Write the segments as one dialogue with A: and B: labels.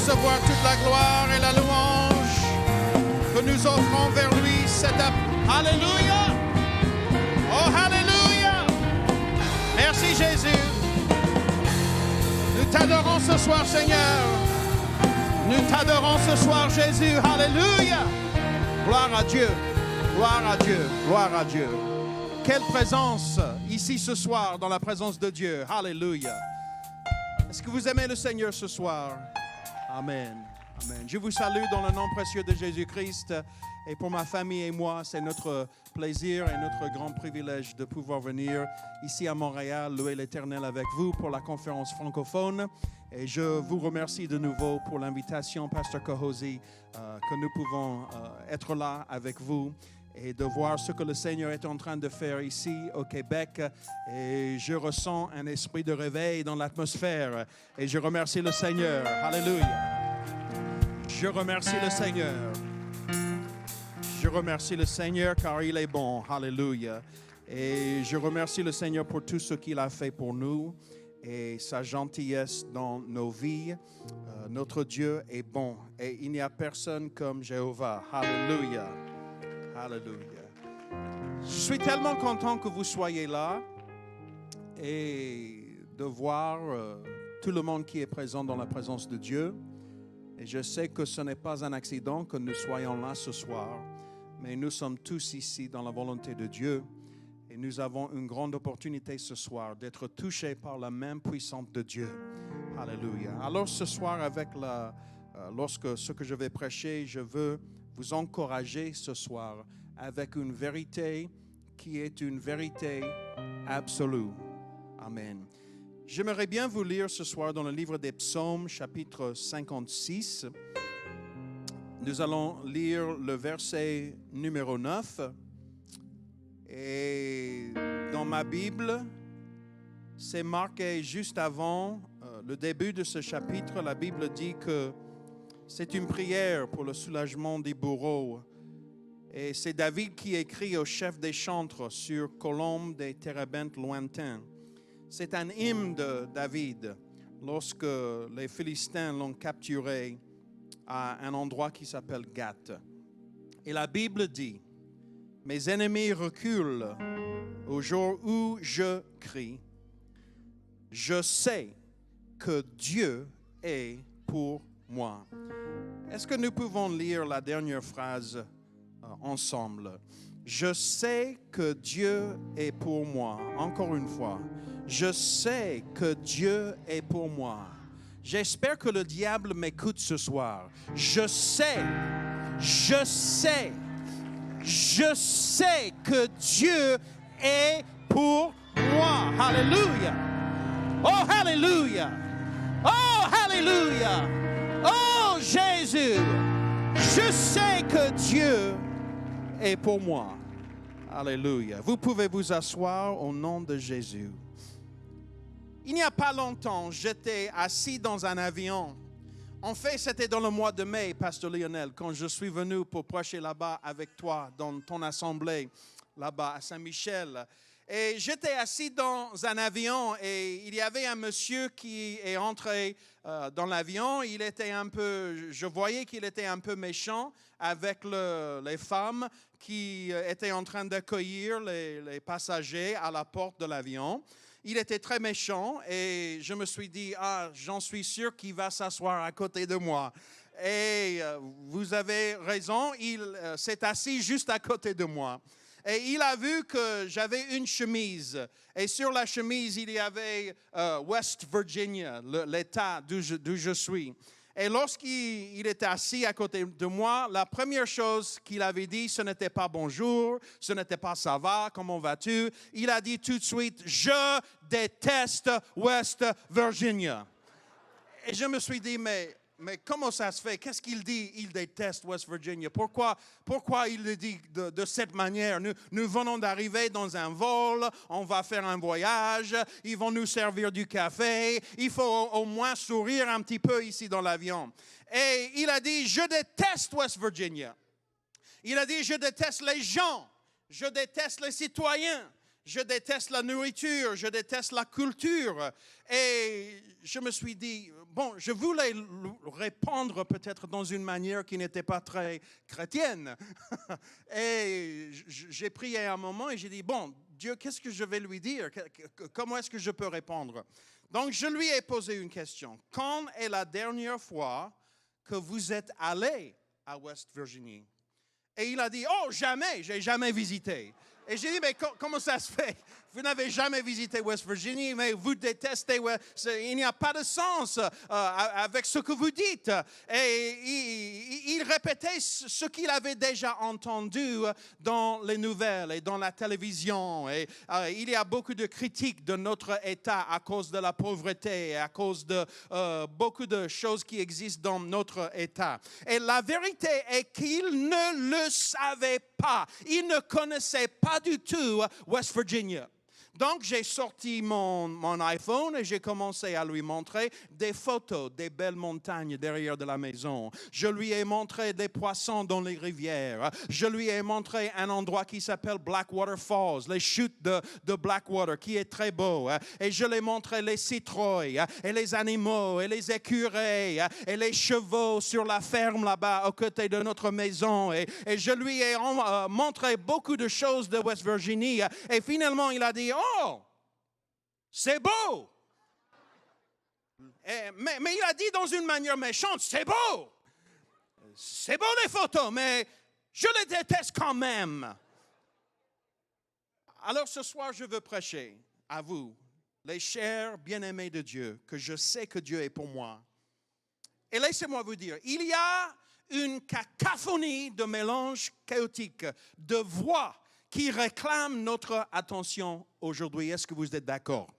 A: recevoir toute la gloire et la louange que nous offrons vers lui cet Alléluia! Oh, Alléluia! Merci Jésus. Nous t'adorons ce soir, Seigneur. Nous t'adorons ce soir, Jésus. Alléluia! Gloire à Dieu. Gloire à Dieu. Gloire à Dieu. Quelle présence ici ce soir, dans la présence de Dieu. Alléluia. Est-ce que vous aimez le Seigneur ce soir? Amen. Amen. Je vous salue dans le nom précieux de Jésus-Christ. Et pour ma famille et moi, c'est notre plaisir et notre grand privilège de pouvoir venir ici à Montréal, louer l'Éternel avec vous pour la conférence francophone. Et je vous remercie de nouveau pour l'invitation, Pasteur Kohozi, que nous pouvons être là avec vous et de voir ce que le Seigneur est en train de faire ici au Québec. Et je ressens un esprit de réveil dans l'atmosphère. Et je remercie le Seigneur. Alléluia. Je remercie le Seigneur. Je remercie le Seigneur car il est bon. Alléluia. Et je remercie le Seigneur pour tout ce qu'il a fait pour nous et sa gentillesse dans nos vies. Notre Dieu est bon et il n'y a personne comme Jéhovah. Alléluia. Alléluia. Je suis tellement content que vous soyez là et de voir tout le monde qui est présent dans la présence de Dieu. Et je sais que ce n'est pas un accident que nous soyons là ce soir, mais nous sommes tous ici dans la volonté de Dieu. Et nous avons une grande opportunité ce soir d'être touchés par la main puissante de Dieu. Alléluia. Alors ce soir, lorsque ce que je vais prêcher, je veux vous encourager ce soir avec une vérité qui est une vérité absolue. Amen. J'aimerais bien vous lire ce soir dans le livre des Psaumes, chapitre 56. Nous allons lire le verset numéro 9. Et dans ma Bible, c'est marqué juste avant le début de ce chapitre. La Bible dit que c'est une prière pour le soulagement des bourreaux. Et c'est David qui écrit au chef des chantres sur colombe des térébintes lointains. C'est un hymne de David lorsque les Philistins l'ont capturé à un endroit qui s'appelle Gath. Et la Bible dit: « Mes ennemis reculent au jour où je crie. Je sais que Dieu est pour moi. » Est-ce que nous pouvons lire la dernière phrase ensemble? Je sais que Dieu est pour moi. Encore une fois. Je sais que Dieu est pour moi. J'espère que le diable m'écoute ce soir. Je sais que Dieu est pour moi. Alléluia. Oh, Alléluia. Oh, Alléluia. Oh, Jésus. Je sais que Dieu est pour moi. Alléluia. Vous pouvez vous asseoir au nom de Jésus. Il n'y a pas longtemps, j'étais assis dans un avion. En fait, c'était dans le mois de mai, Pasteur Lionel, quand je suis venu pour prêcher là-bas avec toi, dans ton assemblée, là-bas à Saint-Michel. Et j'étais assis dans un avion et il y avait un monsieur qui est entré dans l'avion. Je voyais qu'il était un peu méchant avec les femmes qui étaient en train d'accueillir les passagers à la porte de l'avion. Il était très méchant et je me suis dit, j'en suis sûr qu'il va s'asseoir à côté de moi. Et vous avez raison, il s'est assis juste à côté de moi. Et il a vu que j'avais une chemise. Et sur la chemise, il y avait West Virginia, l'État d'où je suis. Et lorsqu'il était assis à côté de moi, la première chose qu'il avait dit, ce n'était pas bonjour, ce n'était pas ça va, comment vas-tu? Il a dit tout de suite, je déteste West Virginia. Et je me suis dit, mais comment ça se fait? Qu'est-ce qu'il dit? Il déteste West Virginia. Pourquoi il le dit de cette manière? Nous venons d'arriver dans un vol, on va faire un voyage, ils vont nous servir du café, il faut au moins sourire un petit peu ici dans l'avion. Et il a dit, je déteste West Virginia. Il a dit, je déteste les gens, je déteste les citoyens. Je déteste la nourriture, je déteste la culture. Et je me suis dit, bon, je voulais répondre peut-être dans une manière qui n'était pas très chrétienne. Et j'ai prié un moment et j'ai dit, bon, Dieu, qu'est-ce que je vais lui dire? Comment est-ce que je peux répondre? Donc, je lui ai posé une question. Quand est la dernière fois que vous êtes allé à West Virginie? Et il a dit, oh, jamais, j'ai jamais visité. Et j'ai dit, mais comment ça se fait? Vous n'avez jamais visité West Virginie, mais vous détestez. Il n'y a pas de sens avec ce que vous dites. Et il répétait ce qu'il avait déjà entendu dans les nouvelles et dans la télévision. Et il y a beaucoup de critiques de notre État à cause de la pauvreté, et à cause de beaucoup de choses qui existent dans notre État. Et la vérité est qu'il ne le savait pas. Il ne connaissait pas du tout West Virginia. Donc, j'ai sorti mon iPhone et j'ai commencé à lui montrer des photos des belles montagnes derrière de la maison. Je lui ai montré des poissons dans les rivières. Je lui ai montré un endroit qui s'appelle Blackwater Falls, les chutes de Blackwater, qui est très beau. Et je lui ai montré les citrouilles et les animaux et les écureuils et les chevaux sur la ferme là-bas, aux côtés de notre maison. Et je lui ai montré beaucoup de choses de West Virginie. Et finalement, il a dit, oh, c'est beau. Mais il a dit dans une manière méchante, c'est beau. C'est beau les photos, mais je les déteste quand même. Alors ce soir, je veux prêcher à vous, les chers bien-aimés de Dieu, que je sais que Dieu est pour moi. Et laissez-moi vous dire, il y a une cacophonie de mélange chaotique, de voix qui réclament notre attention aujourd'hui. Est-ce que vous êtes d'accord?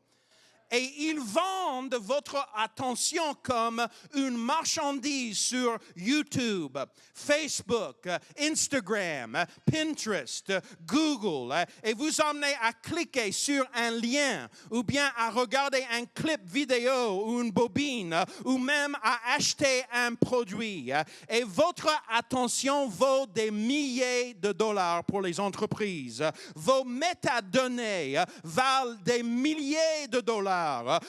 A: Et ils vendent votre attention comme une marchandise sur YouTube, Facebook, Instagram, Pinterest, Google. Et vous emmenez à cliquer sur un lien ou bien à regarder un clip vidéo ou une bobine ou même à acheter un produit. Et votre attention vaut des milliers de dollars pour les entreprises. Vos métadonnées valent des milliers de dollars.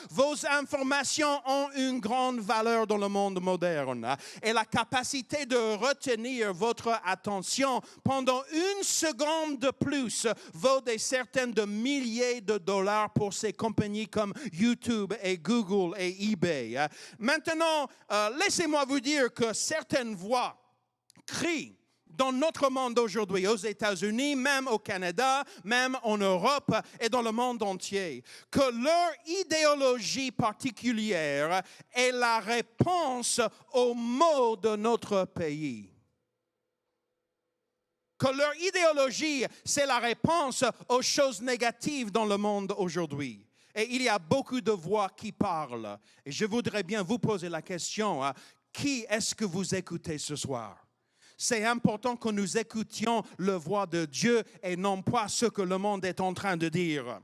A: Vos informations ont une grande valeur dans le monde moderne et la capacité de retenir votre attention pendant une seconde de plus vaut des centaines de milliers de dollars pour ces compagnies comme YouTube et Google et eBay. Maintenant, laissez-moi vous dire que certaines voix crient dans notre monde aujourd'hui, aux États-Unis, même au Canada, même en Europe et dans le monde entier, que leur idéologie particulière est la réponse aux maux de notre pays. Que leur idéologie, c'est la réponse aux choses négatives dans le monde aujourd'hui. Et il y a beaucoup de voix qui parlent. Et je voudrais bien vous poser la question, qui est-ce que vous écoutez ce soir? C'est important que nous écoutions la voix de Dieu et non pas ce que le monde est en train de dire.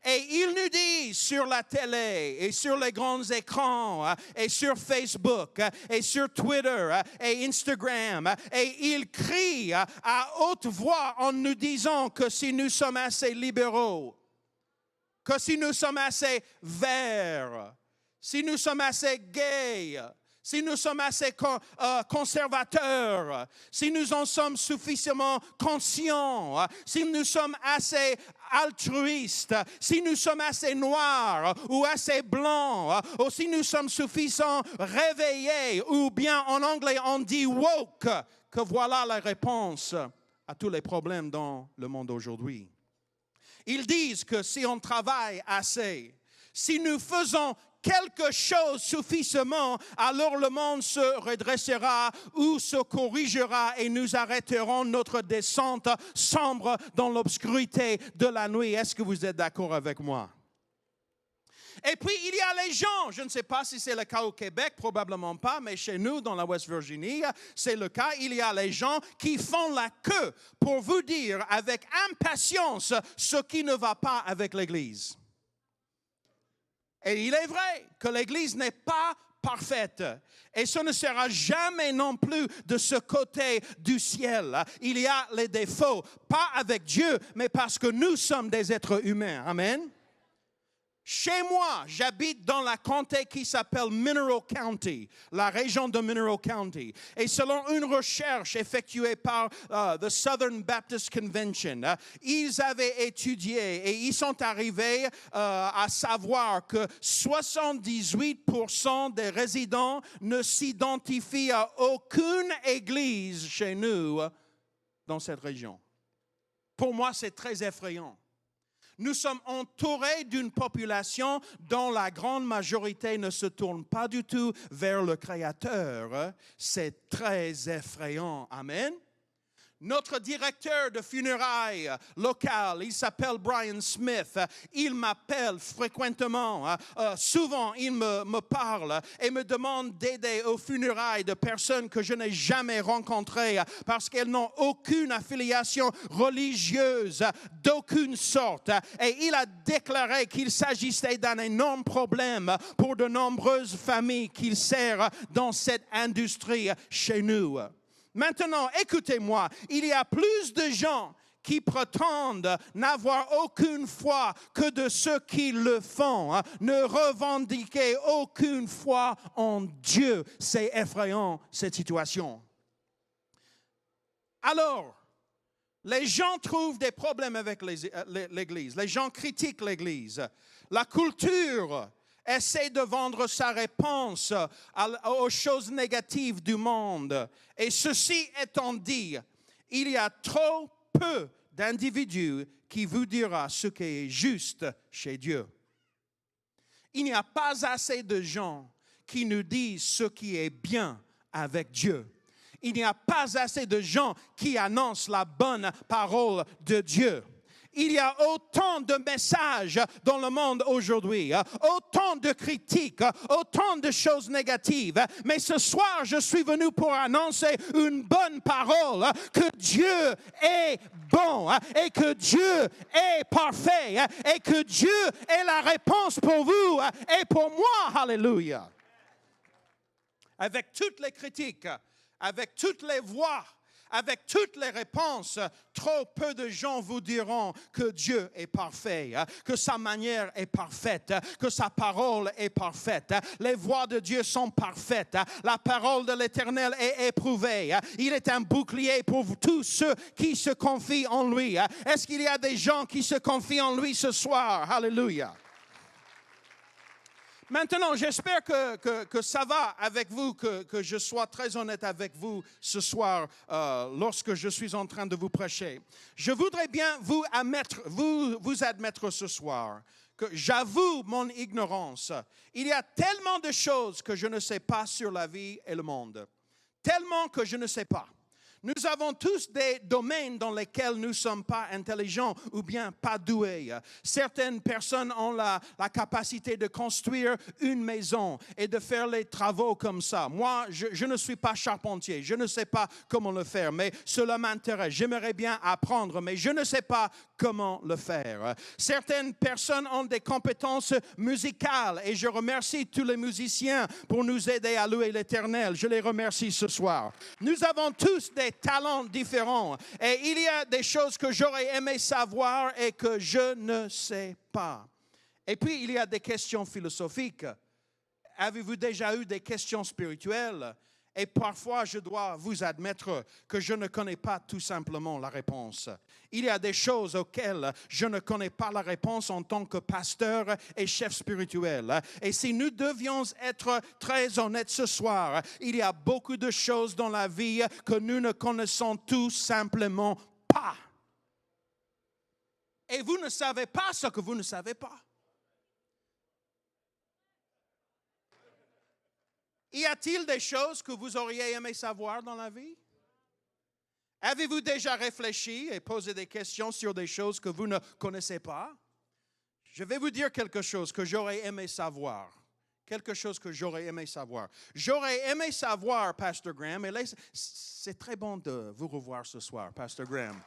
A: Et il nous dit sur la télé et sur les grands écrans et sur Facebook et sur Twitter et Instagram, et il crie à haute voix en nous disant que si nous sommes assez libéraux, que si nous sommes assez verts, si nous sommes assez gays, si nous sommes assez conservateurs, si nous en sommes suffisamment conscients, si nous sommes assez altruistes, si nous sommes assez noirs ou assez blancs, ou si nous sommes suffisamment réveillés, ou bien en anglais on dit woke, que voilà la réponse à tous les problèmes dans le monde aujourd'hui. Ils disent que si on travaille assez, si nous faisons quelque chose suffisamment, alors le monde se redressera ou se corrigera et nous arrêterons notre descente sombre dans l'obscurité de la nuit. Est-ce que vous êtes d'accord avec moi? Et puis, il y a les gens, je ne sais pas si c'est le cas au Québec, probablement pas, mais chez nous, dans la West Virginie, c'est le cas. Il y a les gens qui font la queue pour vous dire avec impatience ce qui ne va pas avec l'Église. Et il est vrai que l'Église n'est pas parfaite. Et ce ne sera jamais non plus de ce côté du ciel. Il y a les défauts, pas avec Dieu, mais parce que nous sommes des êtres humains. Amen. Chez moi, j'habite dans la comté qui s'appelle Mineral County, la région de Mineral County. Et selon une recherche effectuée par the Southern Baptist Convention, ils avaient étudié et ils sont arrivés à savoir que 78% des résidents ne s'identifient à aucune église chez nous dans cette région. Pour moi, c'est très effrayant. Nous sommes entourés d'une population dont la grande majorité ne se tourne pas du tout vers le Créateur. C'est très effrayant. Amen. Notre directeur de funérailles local, il s'appelle Brian Smith. Il m'appelle fréquemment. Souvent, il me parle et me demande d'aider aux funérailles de personnes que je n'ai jamais rencontrées parce qu'elles n'ont aucune affiliation religieuse d'aucune sorte. Et il a déclaré qu'il s'agissait d'un énorme problème pour de nombreuses familles qu'il sert dans cette industrie chez nous. Maintenant, écoutez-moi, il y a plus de gens qui prétendent n'avoir aucune foi que de ceux qui le font, ne revendiquer aucune foi en Dieu. C'est effrayant, cette situation. Alors, les gens trouvent des problèmes avec l'Église. Les gens critiquent l'Église. La culture essaie de vendre sa réponse aux choses négatives du monde. Et ceci étant dit, il y a trop peu d'individus qui vous dira ce qui est juste chez Dieu. Il n'y a pas assez de gens qui nous disent ce qui est bien avec Dieu. Il n'y a pas assez de gens qui annoncent la bonne parole de Dieu. Il y a autant de messages dans le monde aujourd'hui, autant de critiques, autant de choses négatives. Mais ce soir, je suis venu pour annoncer une bonne parole, que Dieu est bon et que Dieu est parfait et que Dieu est la réponse pour vous et pour moi. Alléluia. Avec toutes les critiques, avec toutes les voix, avec toutes les réponses, trop peu de gens vous diront que Dieu est parfait, que sa manière est parfaite, que sa parole est parfaite. Les voies de Dieu sont parfaites. La parole de l'Éternel est éprouvée. Il est un bouclier pour tous ceux qui se confient en lui. Est-ce qu'il y a des gens qui se confient en lui ce soir? Alléluia. Maintenant, j'espère que ça va avec vous, que je sois très honnête avec vous ce soir lorsque je suis en train de vous prêcher. Je voudrais bien vous admettre ce soir que j'avoue mon ignorance. Il y a tellement de choses que je ne sais pas sur la vie et le monde. Tellement que je ne sais pas. Nous avons tous des domaines dans lesquels nous ne sommes pas intelligents ou bien pas doués. Certaines personnes ont la capacité de construire une maison et de faire les travaux comme ça. Moi, je ne suis pas charpentier. Je ne sais pas comment le faire, mais cela m'intéresse. J'aimerais bien apprendre, mais je ne sais pas comment le faire. Certaines personnes ont des compétences musicales et je remercie tous les musiciens pour nous aider à louer l'Éternel. Je les remercie ce soir. Nous avons tous des talents différents et il y a des choses que j'aurais aimé savoir et que je ne sais pas. Et puis il y a des questions philosophiques. Avez-vous déjà eu des questions spirituelles? Et parfois, je dois vous admettre que je ne connais pas tout simplement la réponse. Il y a des choses auxquelles je ne connais pas la réponse en tant que pasteur et chef spirituel. Et si nous devions être très honnêtes ce soir, il y a beaucoup de choses dans la vie que nous ne connaissons tout simplement pas. Et vous ne savez pas ce que vous ne savez pas. Y a-t-il des choses que vous auriez aimé savoir dans la vie? Avez-vous déjà réfléchi et posé des questions sur des choses que vous ne connaissez pas? Je vais vous dire quelque chose que j'aurais aimé savoir. Quelque chose que j'aurais aimé savoir. J'aurais aimé savoir, Pastor Graham, et là, c'est très bon de vous revoir ce soir, Pastor Graham.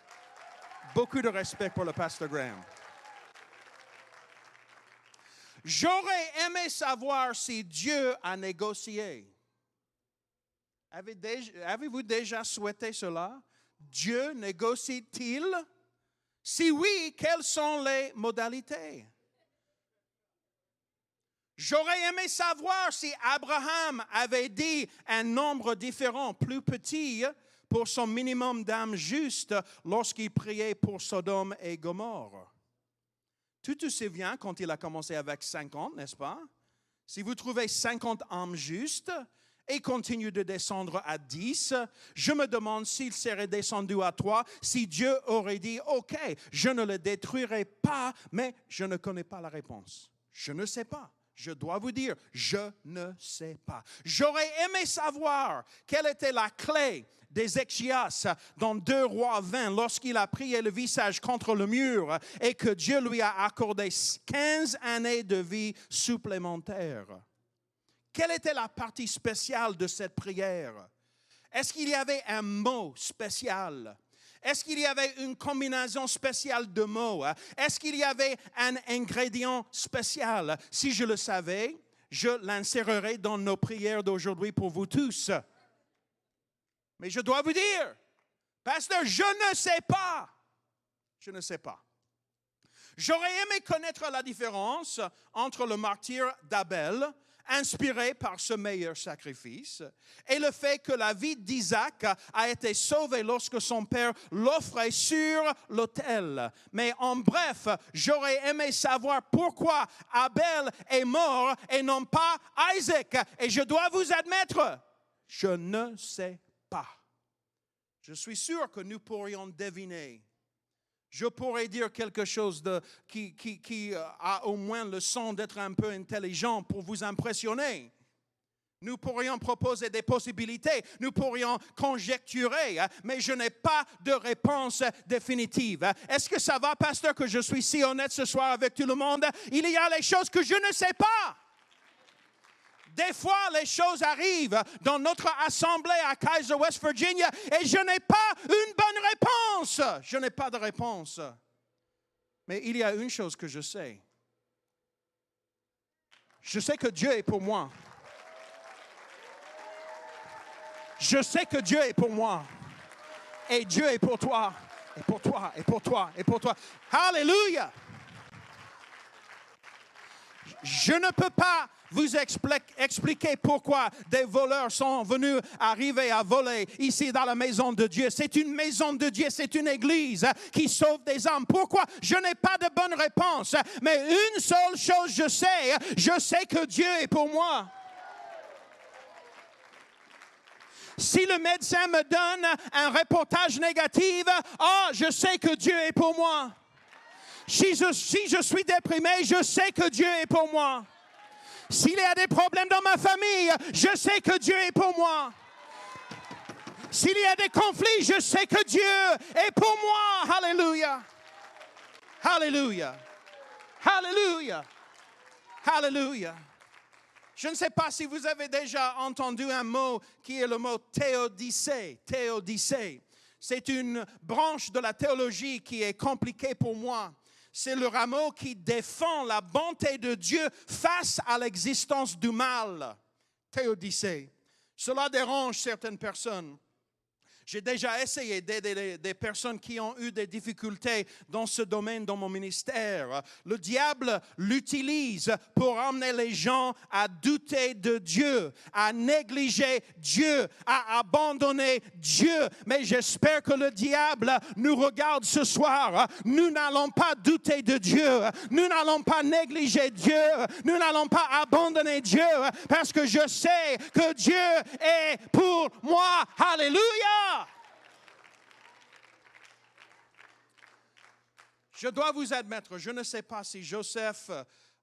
A: Beaucoup de respect pour le Pastor Graham. J'aurais aimé savoir si Dieu a négocié. Avez-vous déjà souhaité cela? Dieu négocie-t-il? Si oui, quelles sont les modalités? J'aurais aimé savoir si Abraham avait dit un nombre différent, plus petit, pour son minimum d'âmes justes lorsqu'il priait pour Sodome et Gomorrhe. Tu te souviens quand il a commencé avec 50, n'est-ce pas? Si vous trouvez 50 âmes justes et continue de descendre à 10, je me demande s'il serait descendu à 3, si Dieu aurait dit, OK, je ne le détruirai pas, mais je ne connais pas la réponse. Je ne sais pas. Je dois vous dire, je ne sais pas. J'aurais aimé savoir quelle était la clé d'Ézéchias dans 2 Rois 20 lorsqu'il a prié le visage contre le mur et que Dieu lui a accordé 15 années de vie supplémentaires. Quelle était la partie spéciale de cette prière? Est-ce qu'il y avait un mot spécial? Est-ce qu'il y avait une combinaison spéciale de mots? Est-ce qu'il y avait un ingrédient spécial? Si je le savais, je l'insérerais dans nos prières d'aujourd'hui pour vous tous. Mais je dois vous dire, pasteur, je ne sais pas. Je ne sais pas. J'aurais aimé connaître la différence entre le martyre d'Abel, inspiré par ce meilleur sacrifice, et le fait que la vie d'Isaac a été sauvée lorsque son père l'offrait sur l'autel. Mais en bref, j'aurais aimé savoir pourquoi Abel est mort et non pas Isaac. Et je dois vous admettre, je ne sais pas. Je suis sûr que nous pourrions deviner. Je pourrais dire quelque chose qui a au moins le son d'être un peu intelligent pour vous impressionner. Nous pourrions proposer des possibilités, nous pourrions conjecturer, mais je n'ai pas de réponse définitive. Est-ce que ça va, pasteur, que je suis si honnête ce soir avec tout le monde? Il y a les choses que je ne sais pas. Des fois, les choses arrivent dans notre assemblée à Kaiser, West Virginia, et je n'ai pas une bonne réponse. Je n'ai pas de réponse. Mais il y a une chose que je sais. Je sais que Dieu est pour moi. Je sais que Dieu est pour moi. Et Dieu est pour toi, et pour toi, et pour toi, et pour toi. Alléluia! Je ne peux pas vous expliquer pourquoi des voleurs sont venus arriver à voler ici dans la maison de Dieu. C'est une maison de Dieu, c'est une église qui sauve des âmes. Pourquoi? Je n'ai pas de bonne réponse. Mais une seule chose je sais que Dieu est pour moi. Si le médecin me donne un reportage négatif, je sais que Dieu est pour moi. Si je suis déprimé, je sais que Dieu est pour moi. S'il y a des problèmes dans ma famille, je sais que Dieu est pour moi. S'il y a des conflits, je sais que Dieu est pour moi. Alléluia. Alléluia. Alléluia. Alléluia. Je ne sais pas si vous avez déjà entendu un mot qui est le mot théodicée. Théodicée. C'est une branche de la théologie qui est compliquée pour moi. C'est le rameau qui défend la bonté de Dieu face à l'existence du mal. Théodicée. Cela dérange certaines personnes. J'ai déjà essayé d'aider des personnes qui ont eu des difficultés dans ce domaine, dans mon ministère. Le diable l'utilise pour amener les gens à douter de Dieu, à négliger Dieu, à abandonner Dieu. Mais j'espère que le diable nous regarde ce soir. Nous n'allons pas douter de Dieu. Nous n'allons pas négliger Dieu. Nous n'allons pas abandonner Dieu parce que je sais que Dieu est pour moi. Alléluia! Je dois vous admettre, je ne sais pas si Joseph,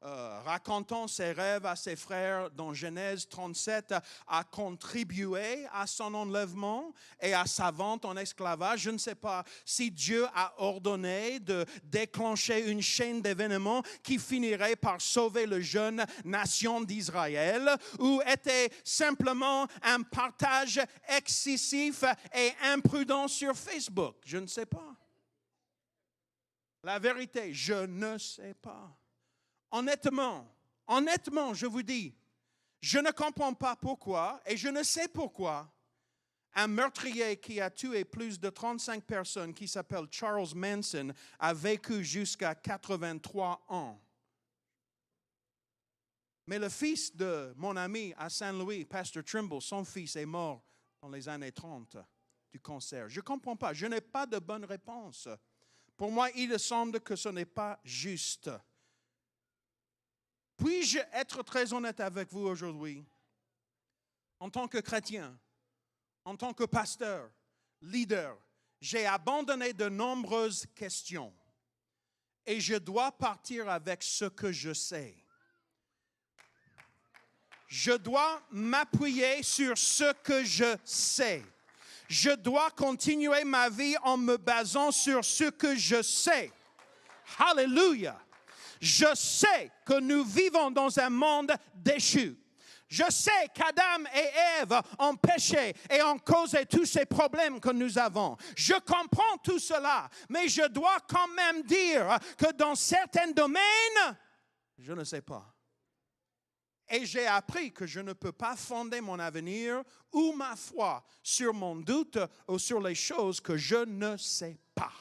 A: racontant ses rêves à ses frères dans Genèse 37, a contribué à son enlèvement et à sa vente en esclavage. Je ne sais pas si Dieu a ordonné de déclencher une chaîne d'événements qui finirait par sauver la jeune nation d'Israël, ou était simplement un partage excessif et imprudent sur Facebook. Je ne sais pas. La vérité, je ne sais pas. Honnêtement, je vous dis, je ne comprends pas pourquoi, et je ne sais pourquoi, un meurtrier qui a tué plus de 35 personnes, qui s'appelle Charles Manson, a vécu jusqu'à 83 ans. Mais le fils de mon ami à Saint-Louis, Pasteur Trimble, son fils est mort dans les années 30 du cancer. Je ne comprends pas. Je n'ai pas de bonne réponse. Pour moi, il semble que ce n'est pas juste. Puis-je être très honnête avec vous aujourd'hui? En tant que chrétien, en tant que pasteur, leader, j'ai abandonné de nombreuses questions. Et je dois partir avec ce que je sais. Je dois m'appuyer sur ce que je sais. Je dois continuer ma vie en me basant sur ce que je sais. Alléluia. Je sais que nous vivons dans un monde déchu. Je sais qu'Adam et Ève ont péché et ont causé tous ces problèmes que nous avons. Je comprends tout cela, mais je dois quand même dire que dans certains domaines, je ne sais pas. Et j'ai appris que je ne peux pas fonder mon avenir ou ma foi sur mon doute ou sur les choses que je ne sais pas.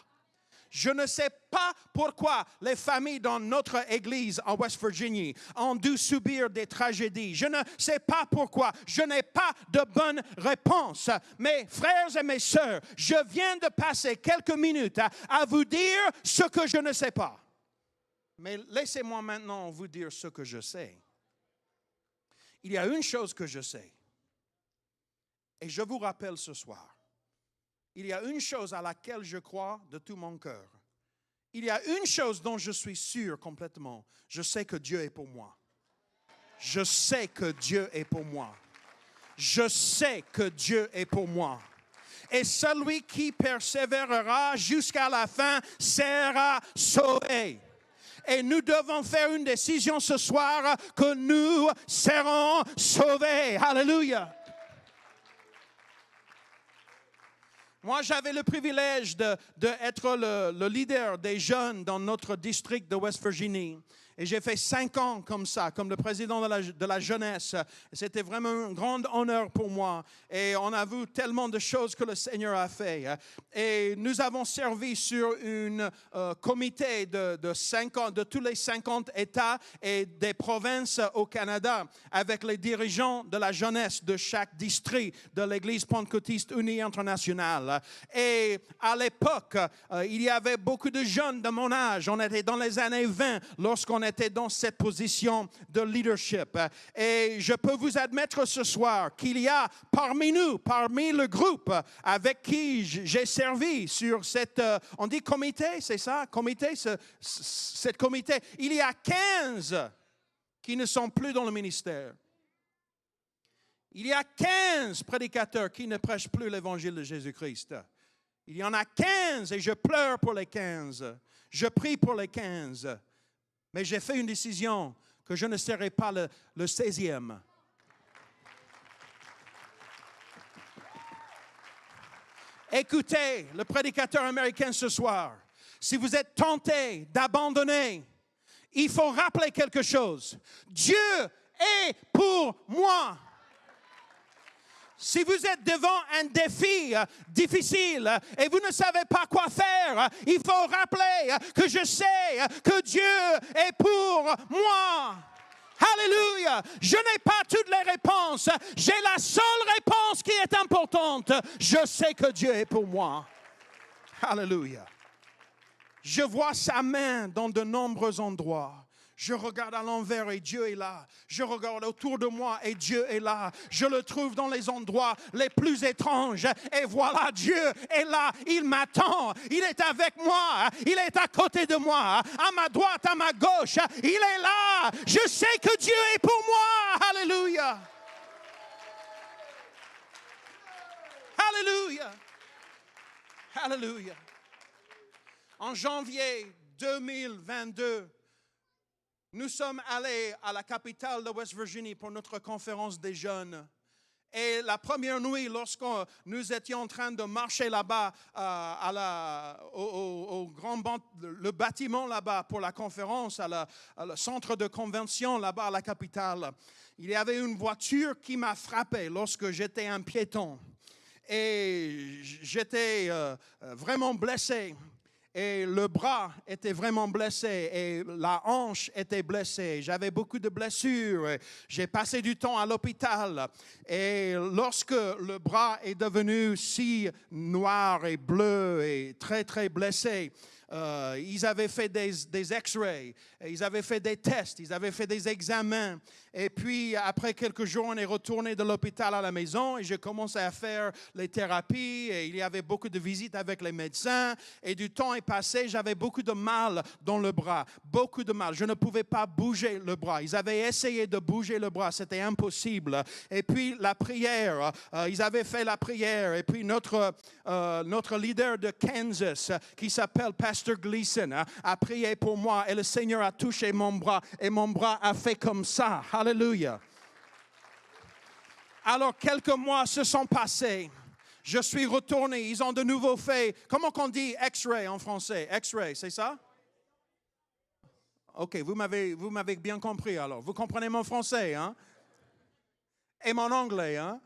A: Je ne sais pas pourquoi les familles dans notre église en West Virginie ont dû subir des tragédies. Je ne sais pas pourquoi. Je n'ai pas de bonne réponse. Mes frères et mes sœurs, je viens de passer quelques minutes à vous dire ce que je ne sais pas. Mais laissez-moi maintenant vous dire ce que je sais. Il y a une chose que je sais. Et je vous rappelle ce soir. Il y a une chose à laquelle je crois de tout mon cœur. Il y a une chose dont je suis sûr complètement. Je sais que Dieu est pour moi. Je sais que Dieu est pour moi. Je sais que Dieu est pour moi. Et celui qui persévérera jusqu'à la fin sera sauvé. Et nous devons faire une décision ce soir que nous serons sauvés. Alléluia. Moi, j'avais le privilège d'être le leader des jeunes dans notre district de West Virginie. Et j'ai fait 5 ans comme ça, comme le président de la jeunesse. C'était vraiment un grand honneur pour moi. Et on a vu tellement de choses que le Seigneur a fait. Et nous avons servi sur un comité de tous les 50 États et des provinces au Canada avec les dirigeants de la jeunesse de chaque district de l'Église pentecôtiste unie internationale. Et à l'époque, il y avait beaucoup de jeunes de mon âge. On était dans les années 20 lorsqu'on était dans cette position de leadership. Et je peux vous admettre ce soir qu'il y a parmi nous, parmi le groupe avec qui j'ai servi sur cette, on dit comité, c'est ça, comité, cette comité, il y a 15 qui ne sont plus dans le ministère. Il y a 15 prédicateurs qui ne prêchent plus l'évangile de Jésus-Christ. Il y en a 15 et je pleure pour les 15. Je prie pour les 15. Mais j'ai fait une décision que je ne serai pas le 16e. Écoutez le prédicateur américain ce soir. Si vous êtes tenté d'abandonner, il faut rappeler quelque chose. Dieu est pour moi. Si vous êtes devant un défi difficile et vous ne savez pas quoi faire, il faut rappeler que je sais que Dieu est pour moi. Alléluia. Je n'ai pas toutes les réponses. J'ai la seule réponse qui est importante. Je sais que Dieu est pour moi. Alléluia. Je vois sa main dans de nombreux endroits. Je regarde à l'envers et Dieu est là. Je regarde autour de moi et Dieu est là. Je le trouve dans les endroits les plus étranges. Et voilà, Dieu est là. Il m'attend. Il est avec moi. Il est à côté de moi. À ma droite, à ma gauche. Il est là. Je sais que Dieu est pour moi. Alléluia. Alléluia. Alléluia. En janvier 2022, nous sommes allés à la capitale de West Virginie pour notre conférence des jeunes. Et la première nuit, lorsque nous étions en train de marcher là-bas, au le bâtiment là-bas pour la conférence, le centre de convention là-bas à la capitale, il y avait une voiture qui m'a frappé lorsque j'étais un piéton. Et j'étais vraiment blessé. et le bras était vraiment blessé et la hanche était blessée. J'avais beaucoup de blessures. J'ai passé du temps à l'hôpital. Et lorsque le bras est devenu si noir et bleu et très, très blessé, ils avaient fait des X-rays, ils avaient fait des tests, ils avaient fait des examens. Et puis, après quelques jours, on est retourné de l'hôpital à la maison et j'ai commencé à faire les thérapies. Et il y avait beaucoup de visites avec les médecins. Et du temps est passé, j'avais beaucoup de mal dans le bras, beaucoup de mal. Je ne pouvais pas bouger le bras. Ils avaient essayé de bouger le bras, c'était impossible. Et puis, la prière, ils avaient fait la prière. Et puis, notre leader de Kansas, qui s'appelle Pastor Gleason, a prié pour moi. Et le Seigneur a touché mon bras. Et mon bras a fait comme ça. Alléluia. Alors, quelques mois se sont passés. Je suis retourné. Ils ont de nouveau fait, comment qu'on dit X-ray en français? X-ray, c'est ça? OK, vous m'avez bien compris alors. Vous comprenez mon français, hein? Et mon anglais, hein?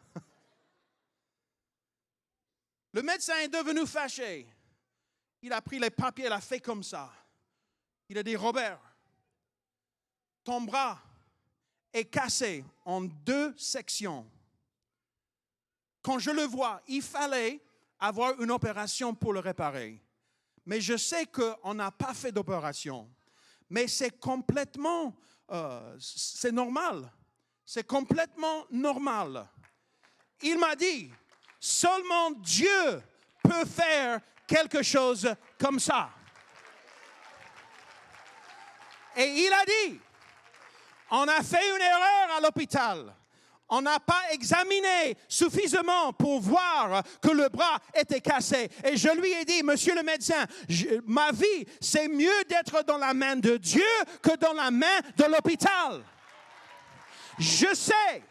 A: Le médecin est devenu fâché. Il a pris les papiers, il a fait comme ça. Il a dit, Robert, ton bras est cassé en 2 sections. Quand je le vois, il fallait avoir une opération pour le réparer. Mais je sais qu'on n'a pas fait d'opération. Mais c'est complètement, c'est normal. C'est complètement normal. Il m'a dit, seulement Dieu peut faire quelque chose comme ça. Et il a dit, on a fait une erreur à l'hôpital. On n'a pas examiné suffisamment pour voir que le bras était cassé. Et je lui ai dit, monsieur le médecin, ma vie, c'est mieux d'être dans la main de Dieu que dans la main de l'hôpital. Je sais,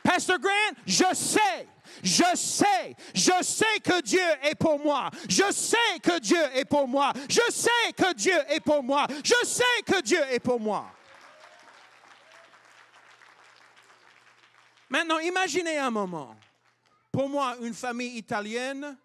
A: Pastor Grant, je sais que Dieu est pour moi. Je sais que Dieu est pour moi. Je sais que Dieu est pour moi. Je sais que Dieu est pour moi. Maintenant, imaginez un moment. Pour moi, une famille italienne,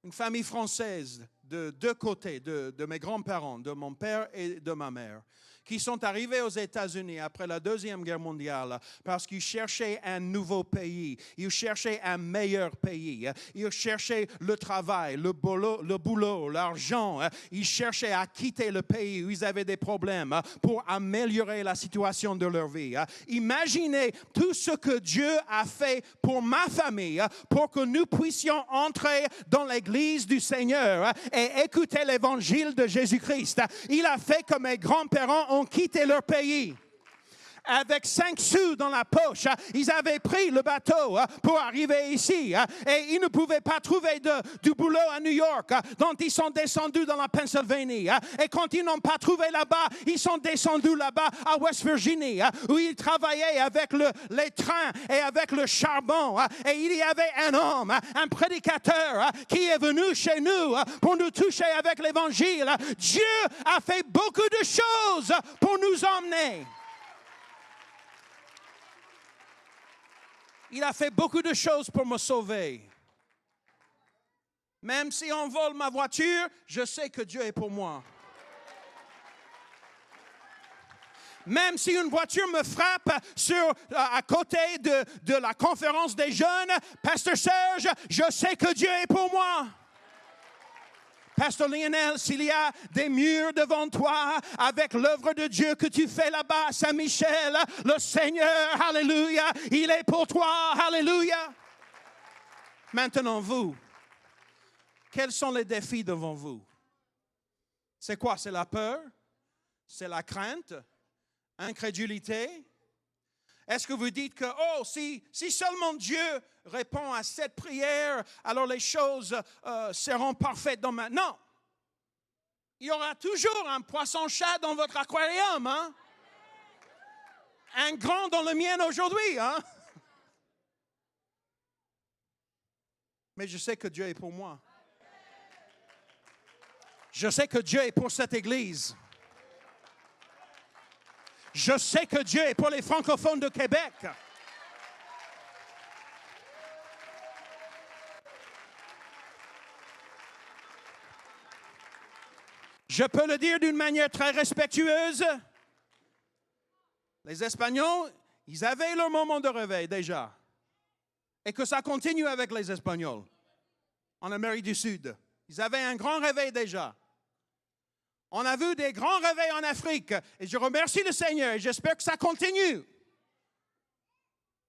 A: une famille française, de 2 côtés, de mes grands-parents, de mon père et de ma mère, qui sont arrivés aux États-Unis après la Deuxième Guerre mondiale parce qu'ils cherchaient un nouveau pays, ils cherchaient un meilleur pays, ils cherchaient le travail, le boulot, l'argent, ils cherchaient à quitter le pays où ils avaient des problèmes pour améliorer la situation de leur vie. Imaginez tout ce que Dieu a fait pour ma famille, pour que nous puissions entrer dans l'Église du Seigneur et écouter l'Évangile de Jésus-Christ. Il a fait que mes grands-parents ont quitté leur pays. Avec 5 sous dans la poche, ils avaient pris le bateau pour arriver ici. Et ils ne pouvaient pas trouver du boulot à New York. Donc, ils sont descendus dans la Pennsylvanie. Et quand ils n'ont pas trouvé là-bas, ils sont descendus là-bas à West Virginie, où ils travaillaient avec les trains et avec le charbon. Et il y avait un homme, un prédicateur, qui est venu chez nous pour nous toucher avec l'Évangile. Dieu a fait beaucoup de choses pour nous emmener. Il a fait beaucoup de choses pour me sauver. Même si on vole ma voiture, je sais que Dieu est pour moi. Même si une voiture me frappe à côté de la conférence des jeunes, Pasteur Serge, je sais que Dieu est pour moi. Pasteur Lionel, s'il y a des murs devant toi avec l'œuvre de Dieu que tu fais là-bas à Saint-Michel, le Seigneur, alléluia, il est pour toi, alléluia. Maintenant, vous, quels sont les défis devant vous? C'est quoi? C'est la peur? C'est la crainte? Incrédulité? Est-ce que vous dites que, si seulement Dieu répond à cette prière, alors les choses seront parfaites dans ma... Non! Il y aura toujours un poisson-chat dans votre aquarium, hein? Un grand dans le mien aujourd'hui, hein? Mais je sais que Dieu est pour moi. Je sais que Dieu est pour cette Église. Je sais que Dieu est pour les francophones de Québec. Je peux le dire d'une manière très respectueuse. Les Espagnols, ils avaient leur moment de réveil déjà. Et que ça continue avec les Espagnols en Amérique du Sud. Ils avaient un grand réveil déjà. On a vu des grands réveils en Afrique. Et je remercie le Seigneur et j'espère que ça continue.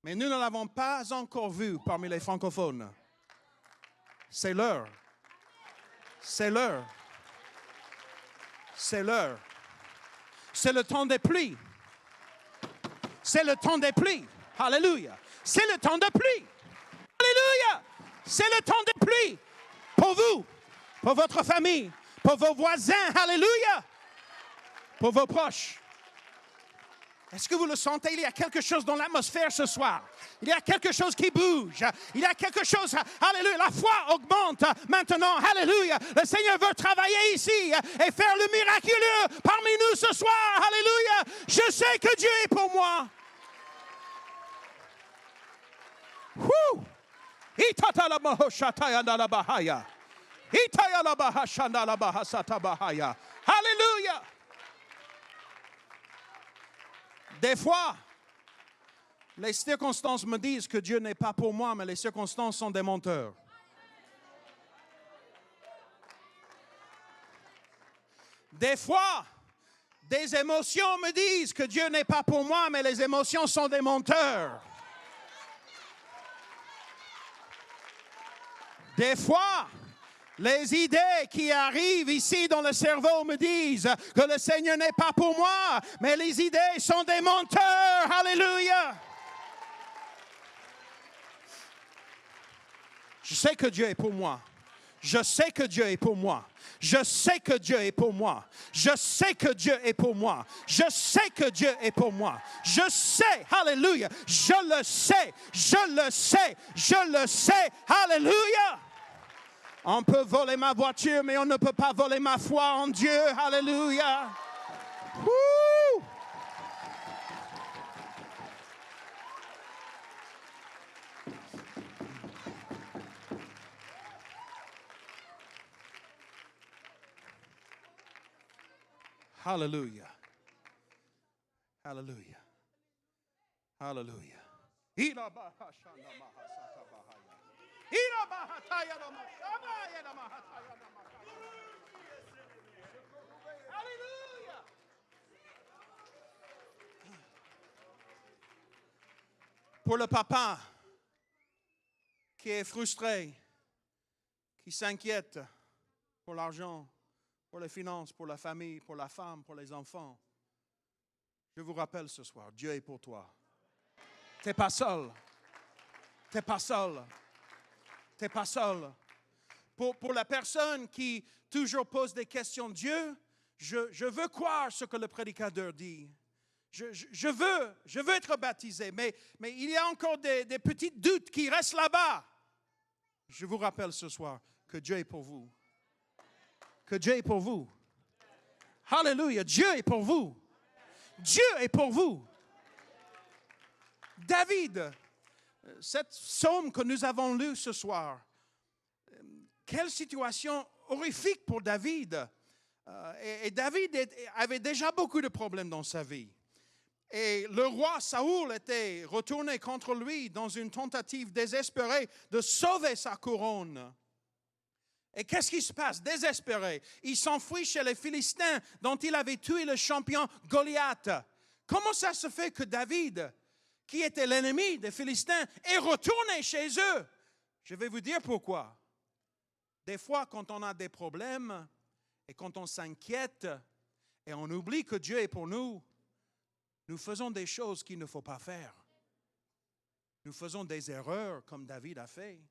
A: Mais nous ne l'avons pas encore vu parmi les francophones. C'est l'heure. C'est l'heure. C'est l'heure. C'est le temps des pluies. C'est le temps des pluies. Alléluia. C'est le temps des pluies. Alléluia. C'est le temps des pluies. Pour vous, pour votre famille, pour vos voisins. Alléluia. Pour vos proches. Est-ce que vous le sentez? Il y a quelque chose dans l'atmosphère ce soir. Il y a quelque chose qui bouge. Il y a quelque chose. Alléluia. La foi augmente maintenant. Alléluia. Le Seigneur veut travailler ici et faire le miraculeux parmi nous ce soir. Alléluia. Je sais que Dieu est pour moi. Wouh. Alléluia. Des fois, les circonstances me disent que Dieu n'est pas pour moi, mais les circonstances sont des menteurs. Des fois, des émotions me disent que Dieu n'est pas pour moi, mais les émotions sont des menteurs. Des fois, les idées qui arrivent ici dans le cerveau me disent que le Seigneur n'est pas pour moi, mais les idées sont des menteurs. Alléluia. Je sais que Dieu est pour moi. Je sais que Dieu est pour moi. Je sais que Dieu est pour moi. Je sais que Dieu est pour moi. Je sais que Dieu est pour moi. Je sais. Alléluia. Je le sais. Je le sais. Je le sais. Alléluia. On peut voler ma voiture, mais on ne peut pas voler ma foi en Dieu. Alléluia. Woo! Hallelujah. Hallelujah. Hallelujah. Hallelujah. Pour le papa qui est frustré, qui s'inquiète pour l'argent, pour les finances, pour la famille, pour la femme, pour les enfants, je vous rappelle ce soir, Dieu est pour toi. Tu n'es pas seul. Tu n'es pas seul. Tu n'es pas seul. Pour la personne qui toujours pose des questions, Dieu, je veux croire ce que le prédicateur dit. Je veux être baptisé, mais il y a encore des petits doutes qui restent là-bas. Je vous rappelle ce soir que Dieu est pour vous. Que Dieu est pour vous. Alléluia, Dieu est pour vous. Dieu est pour vous. David, cette psaume que nous avons lue ce soir, quelle situation horrifique pour David. Et David avait déjà beaucoup de problèmes dans sa vie. Et le roi Saoul était retourné contre lui dans une tentative désespérée de sauver sa couronne. Et qu'est-ce qui se passe? Désespéré. Il s'enfuit chez les Philistins dont il avait tué le champion Goliath. Comment ça se fait que David, qui était l'ennemi des Philistins, est retourné chez eux? Je vais vous dire pourquoi. Des fois, quand on a des problèmes et quand on s'inquiète et on oublie que Dieu est pour nous, nous faisons des choses qu'il ne faut pas faire. Nous faisons des erreurs comme David a fait.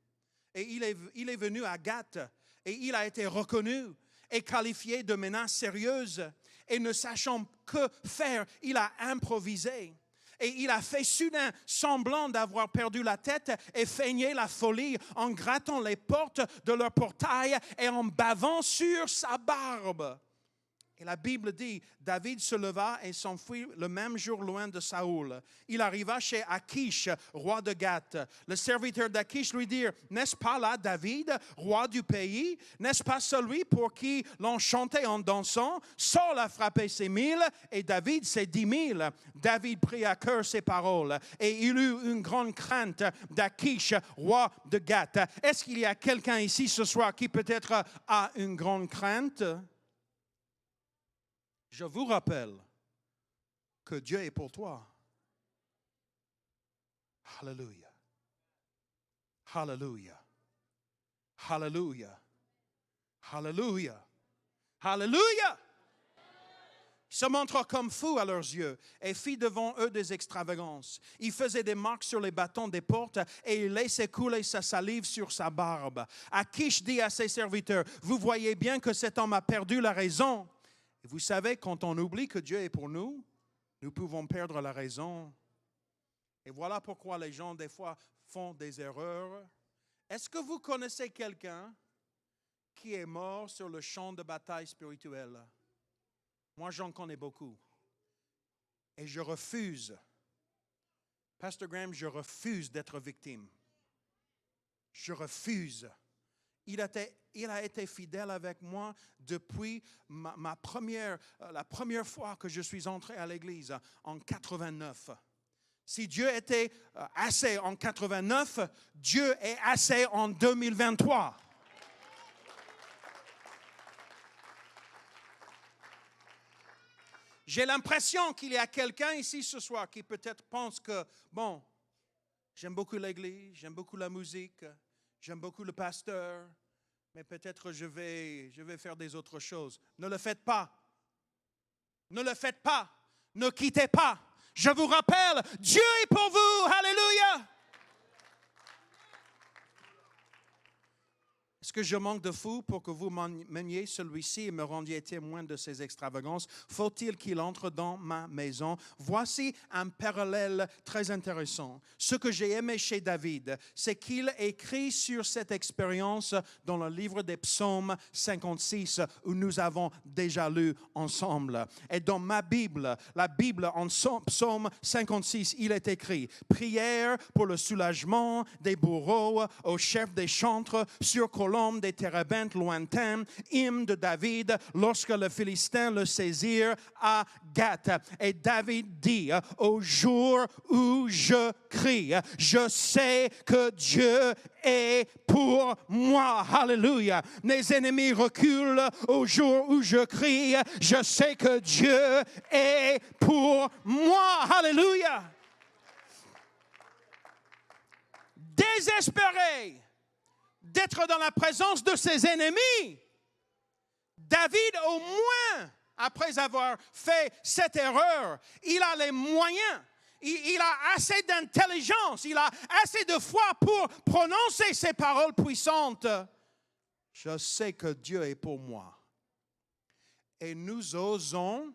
A: Et il est venu à Gath et il a été reconnu et qualifié de menace sérieuse. Et ne sachant que faire, il a improvisé. Et il a fait soudain semblant d'avoir perdu la tête et feigné la folie en grattant les portes de leur portail et en bavant sur sa barbe. Et la Bible dit, David se leva et s'enfuit le même jour loin de Saoul. Il arriva chez Achish, roi de Gath. Le serviteur d'Achish lui dit, n'est-ce pas là David, roi du pays? N'est-ce pas celui pour qui l'on chantait en dansant? Saul a frappé ses 1000 et David ses 10 000. David prit à cœur ces paroles et il eut une grande crainte d'Achish, roi de Gath. Est-ce qu'il y a quelqu'un ici ce soir qui peut-être a une grande crainte? Je vous rappelle que Dieu est pour toi. Alléluia. Alléluia. Alléluia. Alléluia. Alléluia. Il se montra comme fou à leurs yeux et fit devant eux des extravagances. Il faisait des marques sur les bâtons des portes et il laissait couler sa salive sur sa barbe. Achish dit à ses serviteurs, vous voyez bien que cet homme a perdu la raison. Et vous savez, quand on oublie que Dieu est pour nous, nous pouvons perdre la raison. Et voilà pourquoi les gens, des fois, font des erreurs. Est-ce que vous connaissez quelqu'un qui est mort sur le champ de bataille spirituel? Moi, j'en connais beaucoup. Et je refuse. Pasteur Graham, je refuse d'être victime. Je refuse. Il a été fidèle avec moi depuis la première fois que je suis entré à l'église en 89. Si Dieu était assez en 89, Dieu est assez en 2023. J'ai l'impression qu'il y a quelqu'un ici ce soir qui peut-être pense que, bon, j'aime beaucoup l'église, j'aime beaucoup la musique, j'aime beaucoup le pasteur, mais peut-être je vais faire des autres choses. Ne le faites pas. Ne le faites pas. Ne quittez pas. Je vous rappelle, Dieu est pour vous. Alléluia. Est-ce que je manque de fou pour que vous m'aimiez celui-ci et me rendiez témoin de ses extravagances? Faut-il qu'il entre dans ma maison? Voici un parallèle très intéressant. Ce que j'ai aimé chez David, c'est qu'il écrit sur cette expérience dans le livre des Psaumes 56, où nous avons déjà lu ensemble. Et dans ma Bible, la Bible en Psaume 56, il est écrit « Prière pour le soulagement des bourreaux, au chef des chantres, sur colombe des térébintes lointains, hymne de David lorsque les Philistins le saisirent à Gath. » Et David dit, au jour où je crie, je sais que Dieu est pour moi. Alléluia. Mes ennemis reculent au jour où je crie, je sais que Dieu est pour moi. Alléluia. Désespéré d'être dans la présence de ses ennemis, David, au moins, après avoir fait cette erreur, il a les moyens, il a assez d'intelligence, il a assez de foi pour prononcer ces paroles puissantes. Je sais que Dieu est pour moi. Et nous osons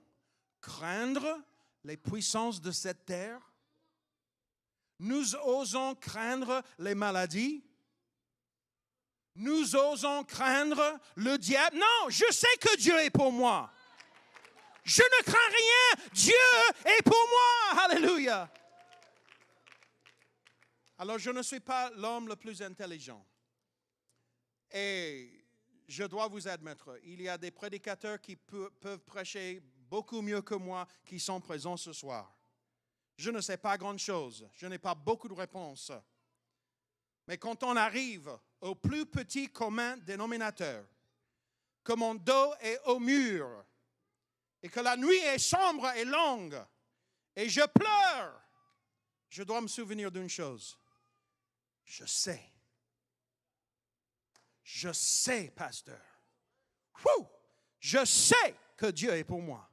A: craindre les puissances de cette terre. Nous osons craindre les maladies. Nous osons craindre le diable. Non, je sais que Dieu est pour moi. Je ne crains rien. Dieu est pour moi. Alléluia. Alors, je ne suis pas l'homme le plus intelligent. Et je dois vous admettre, il y a des prédicateurs qui peuvent prêcher beaucoup mieux que moi qui sont présents ce soir. Je ne sais pas grand-chose. Je n'ai pas beaucoup de réponses. Mais quand on arrive au plus petit commun dénominateur, que mon dos est au mur et que la nuit est sombre et longue et je pleure, je dois me souvenir d'une chose. Je sais, pasteur. Je sais que Dieu est pour moi.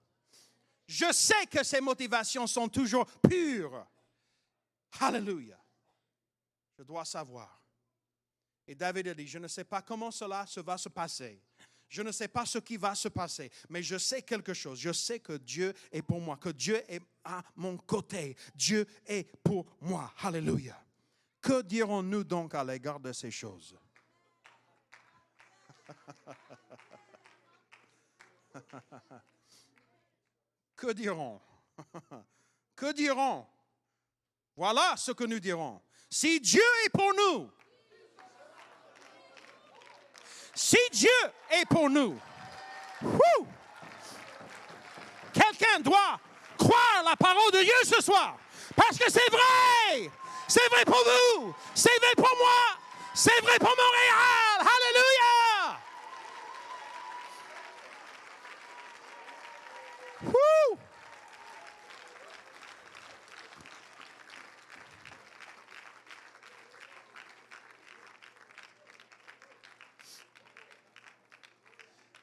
A: Je sais que ses motivations sont toujours pures. Alléluia. Je dois savoir. Et David a dit, je ne sais pas comment cela va se passer. Je ne sais pas ce qui va se passer, mais je sais quelque chose. Je sais que Dieu est pour moi, que Dieu est à mon côté. Dieu est pour moi. Alléluia. Que dirons-nous donc à l'égard de ces choses? que diront? Que diront? Voilà ce que nous dirons. Si Dieu est pour nous, si Dieu est pour nous, quelqu'un doit croire la parole de Dieu ce soir. Parce que c'est vrai. C'est vrai pour vous. C'est vrai pour moi. C'est vrai pour Montréal. Alléluia. Woo.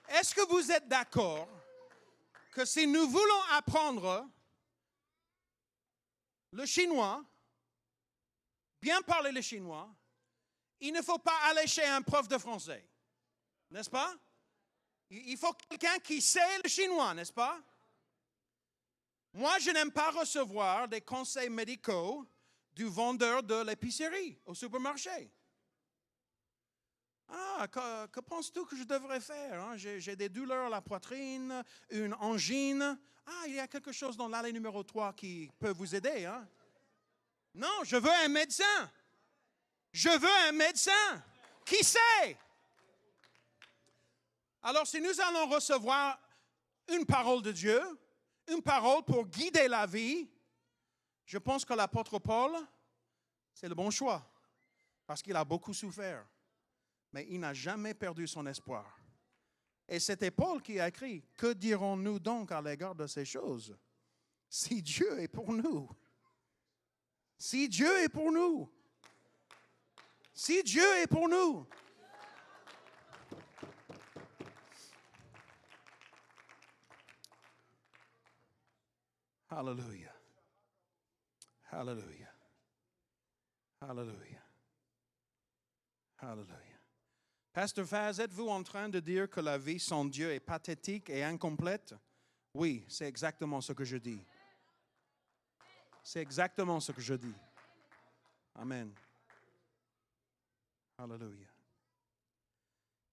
A: Est-ce que vous êtes d'accord que si nous voulons apprendre le chinois, bien parler le chinois, il ne faut pas aller chez un prof de français, n'est-ce pas? Il faut quelqu'un qui sait le chinois, n'est-ce pas? Moi, je n'aime pas recevoir des conseils médicaux du vendeur de l'épicerie au supermarché. Ah, que penses-tu que je devrais faire? Hein? J'ai des douleurs à la poitrine, une angine. Ah, il y a quelque chose dans l'allée numéro 3 qui peut vous aider. Hein? Non, je veux un médecin. Je veux un médecin. Qui sait? Alors, si nous allons recevoir une parole de Dieu, une parole pour guider la vie, je pense que l'apôtre Paul, c'est le bon choix. Parce qu'il a beaucoup souffert. Mais il n'a jamais perdu son espoir. Et c'était Paul qui a écrit, « Que dirons-nous donc à l'égard de ces choses? Si Dieu est pour nous. Si Dieu est pour nous. Si Dieu est pour nous. » Hallelujah. Hallelujah. Hallelujah. Hallelujah. Pasteur Faz, êtes-vous en train de dire que la vie sans Dieu est pathétique et incomplète? Oui, c'est exactement ce que je dis. C'est exactement ce que je dis. Amen. Hallelujah.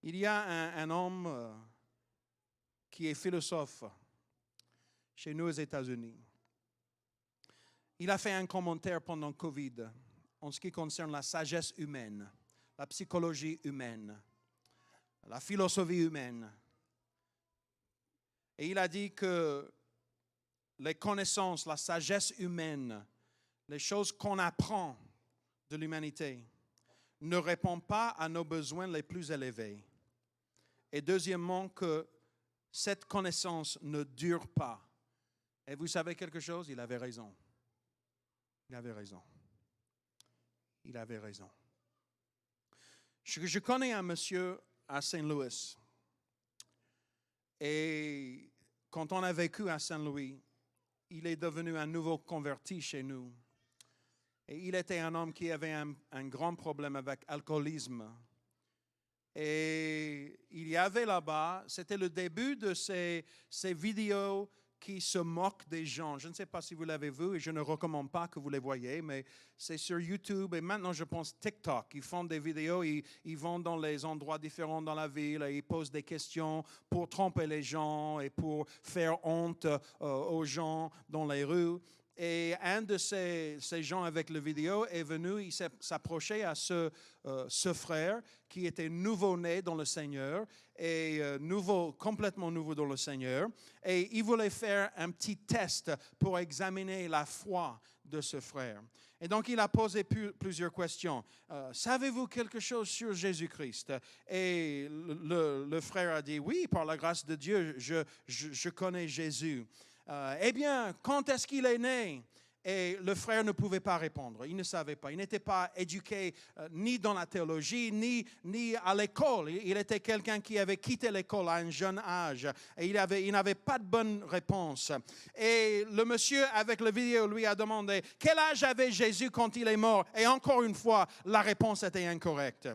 A: Il y a un homme qui est philosophe chez nous aux États-Unis. Il a fait un commentaire pendant le COVID en ce qui concerne la sagesse humaine, la psychologie humaine, la philosophie humaine. Et il a dit que les connaissances, la sagesse humaine, les choses qu'on apprend de l'humanité ne répondent pas à nos besoins les plus élevés. Et deuxièmement, que cette connaissance ne dure pas. Et vous savez quelque chose? Il avait raison. Il avait raison. Il avait raison. Je connais un monsieur à Saint-Louis. Et quand on a vécu à Saint-Louis, il est devenu un nouveau converti chez nous. Et il était un homme qui avait un grand problème avec l'alcoolisme. Et il y avait là-bas, c'était le début de ces vidéos qui se moquent des gens. Je ne sais pas si vous l'avez vu et je ne recommande pas que vous les voyez, mais c'est sur YouTube et maintenant je pense TikTok. Ils font des vidéos, ils vont dans les endroits différents dans la ville et ils posent des questions pour tromper les gens et pour faire honte aux gens dans les rues. Et un de ces gens avec la vidéo est venu, il s'approchait à ce frère qui était nouveau-né dans le Seigneur et complètement nouveau dans le Seigneur. Et il voulait faire un petit test pour examiner la foi de ce frère. Et donc, il a posé plusieurs questions. Savez-vous quelque chose sur Jésus-Christ? Et le frère a dit, oui, par la grâce de Dieu, je connais Jésus. Eh bien, quand est-ce qu'il est né? Et le frère ne pouvait pas répondre. Il ne savait pas. Il n'était pas éduqué ni dans la théologie, ni à l'école. Il était quelqu'un qui avait quitté l'école à un jeune âge. Et il n'avait pas de bonne réponse. Et le monsieur avec la vidéo lui a demandé, quel âge avait Jésus quand il est mort? Et encore une fois, la réponse était incorrecte.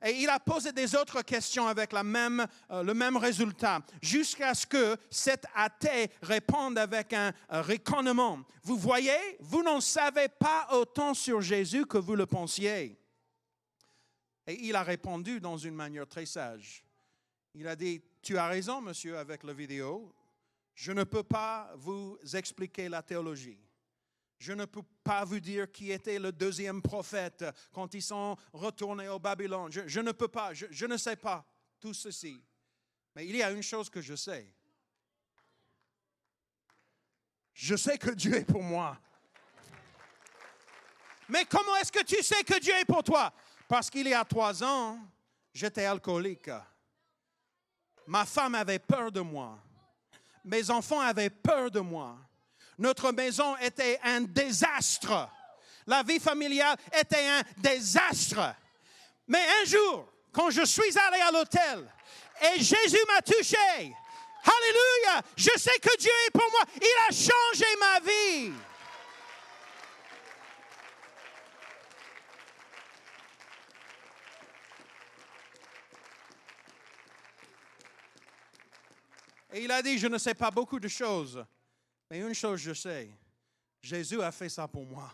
A: Et il a posé des autres questions avec le même résultat, jusqu'à ce que cet athée réponde avec un ricanement. Vous voyez, vous n'en savez pas autant sur Jésus que vous le pensiez. Et il a répondu dans une manière très sage. Il a dit, tu as raison, monsieur, avec la vidéo. Je ne peux pas vous expliquer la théologie. Je ne peux pas vous dire qui était le deuxième prophète quand ils sont retournés au Babylone. Je ne peux pas, je ne sais pas tout ceci. Mais il y a une chose que je sais. Je sais que Dieu est pour moi. Mais comment est-ce que tu sais que Dieu est pour toi? Parce qu'il y a 3 ans, j'étais alcoolique. Ma femme avait peur de moi. Mes enfants avaient peur de moi. Notre maison était un désastre. La vie familiale était un désastre. Mais un jour, quand je suis allé à l'hôtel et Jésus m'a touché, alléluia, je sais que Dieu est pour moi. Il a changé ma vie. Et il a dit, je ne sais pas beaucoup de choses, mais une chose je sais, Jésus a fait ça pour moi.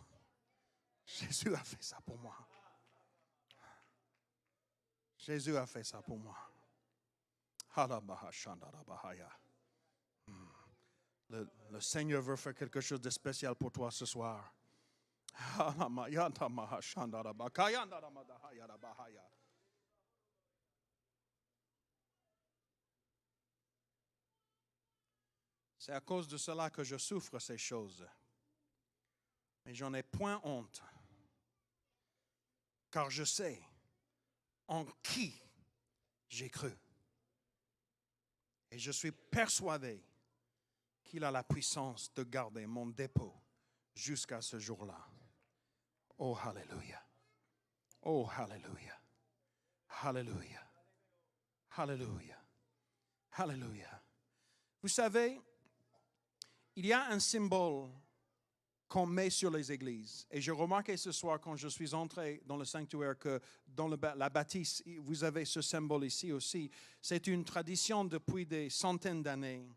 A: Jésus a fait ça pour moi. Jésus a fait ça pour moi. Le Seigneur veut faire quelque chose de spécial pour toi ce soir. C'est à cause de cela que je souffre ces choses. Mais j'en ai point honte. Car je sais en qui j'ai cru. Et je suis persuadé qu'il a la puissance de garder mon dépôt jusqu'à ce jour-là. Oh, hallelujah. Oh, hallelujah. Hallelujah. Hallelujah. Hallelujah. Vous savez, il y a un symbole qu'on met sur les églises. Et j'ai remarqué ce soir quand je suis entré dans le sanctuaire que dans la bâtisse, vous avez ce symbole ici aussi. C'est une tradition depuis des centaines d'années.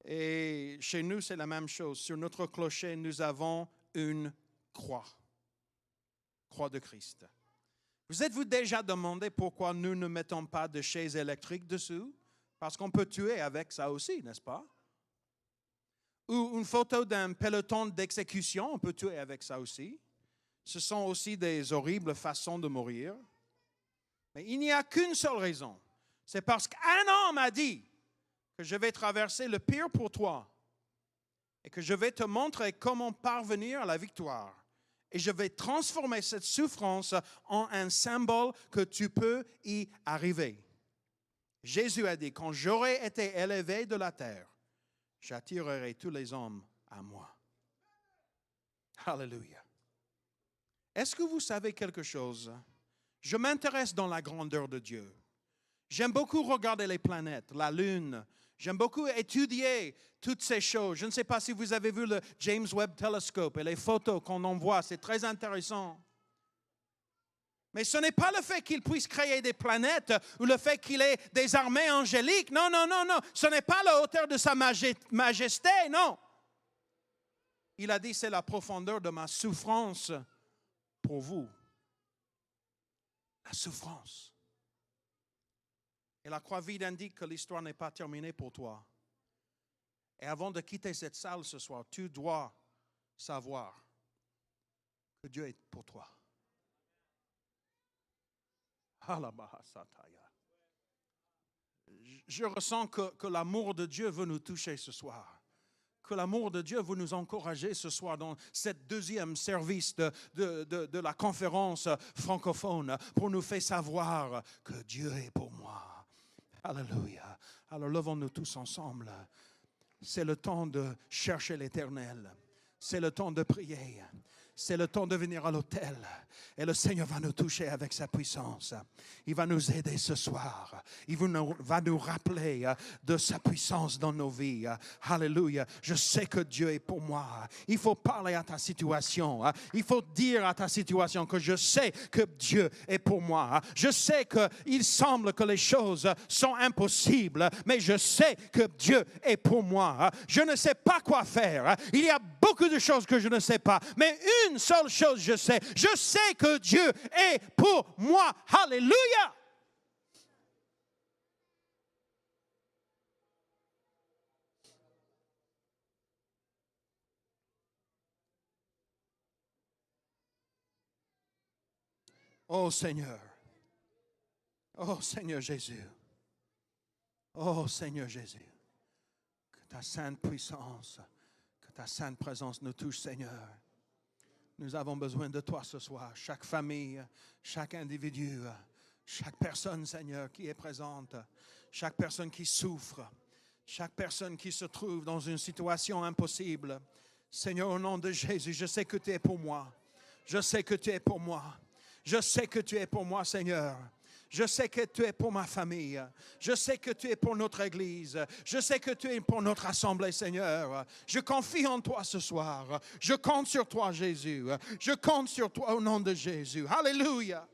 A: Et chez nous, c'est la même chose. Sur notre clocher, nous avons une croix. Croix de Christ. Vous êtes-vous déjà demandé pourquoi nous ne mettons pas de chaise électrique dessous? Parce qu'on peut tuer avec ça aussi, n'est-ce pas? Ou une photo d'un peloton d'exécution, on peut tuer avec ça aussi. Ce sont aussi des horribles façons de mourir. Mais il n'y a qu'une seule raison. C'est parce qu'un homme a dit que je vais traverser le pire pour toi et que je vais te montrer comment parvenir à la victoire. Et je vais transformer cette souffrance en un symbole que tu peux y arriver. Jésus a dit, quand j'aurai été élevé de la terre, j'attirerai tous les hommes à moi. Alléluia. Est-ce que vous savez quelque chose? Je m'intéresse dans la grandeur de Dieu. J'aime beaucoup regarder les planètes, la Lune. J'aime beaucoup étudier toutes ces choses. Je ne sais pas si vous avez vu le James Webb Telescope et les photos qu'on envoie. C'est très intéressant. Mais ce n'est pas le fait qu'il puisse créer des planètes ou le fait qu'il ait des armées angéliques. Non, non, non, non. Ce n'est pas la hauteur de sa majesté, non. Il a dit, c'est la profondeur de ma souffrance pour vous. La souffrance. Et la croix vide indique que l'histoire n'est pas terminée pour toi. Et avant de quitter cette salle ce soir, tu dois savoir que Dieu est pour toi. Je ressens que l'amour de Dieu veut nous toucher ce soir. Que l'amour de Dieu veut nous encourager ce soir dans cette deuxième service de la conférence francophone pour nous faire savoir que Dieu est pour moi. Alléluia. Alors levons-nous tous ensemble. C'est le temps de chercher l'Éternel. C'est le temps de prier. C'est le temps de venir à l'autel. Et le Seigneur va nous toucher avec sa puissance. Il va nous aider ce soir. Il va nous rappeler de sa puissance dans nos vies. Alléluia. Je sais que Dieu est pour moi. Il faut parler à ta situation. Il faut dire à ta situation que je sais que Dieu est pour moi. Je sais qu'il semble que les choses sont impossibles, mais je sais que Dieu est pour moi. Je ne sais pas quoi faire. Il y a beaucoup de choses que je ne sais pas, mais une seule chose je sais que Dieu est pour moi. Alléluia. Oh Seigneur. Oh Seigneur Jésus. Oh Seigneur Jésus. Que ta sainte puissance, que ta sainte présence nous touche, Seigneur. Nous avons besoin de toi ce soir. Chaque famille, chaque individu, chaque personne, Seigneur, qui est présente, chaque personne qui souffre, chaque personne qui se trouve dans une situation impossible. Seigneur, au nom de Jésus, je sais que tu es pour moi. Je sais que tu es pour moi. Je sais que tu es pour moi, Seigneur. Je sais que tu es pour ma famille. Je sais que tu es pour notre Église. Je sais que tu es pour notre assemblée, Seigneur. Je confie en toi ce soir. Je compte sur toi, Jésus. Je compte sur toi au nom de Jésus. Alléluia.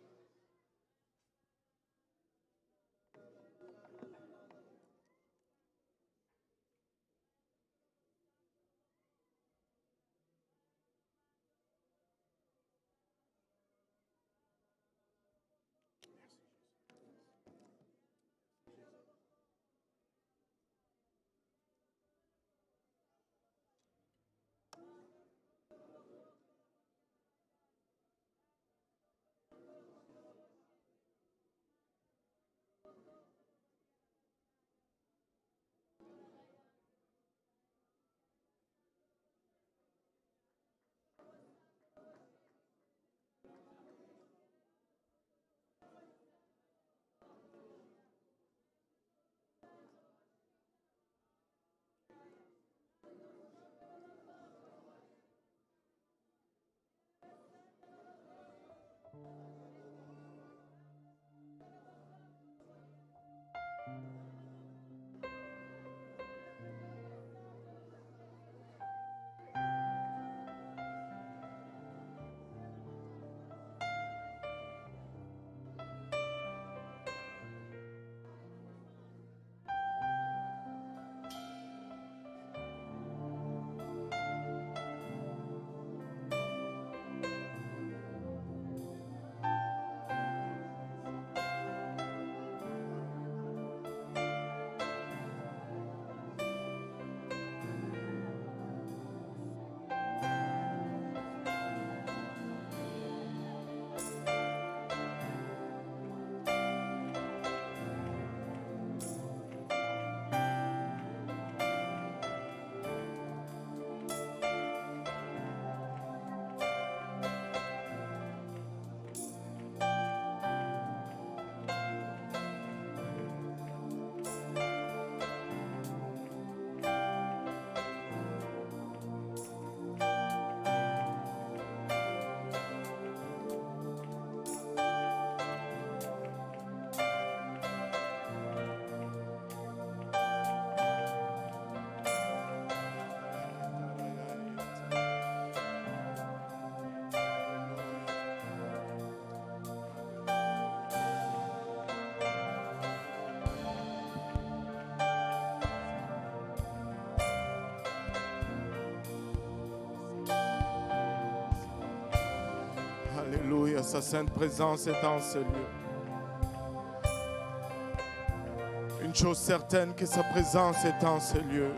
B: Alléluia, sa sainte présence est en ce lieu. Une chose certaine, que sa présence est en ce lieu.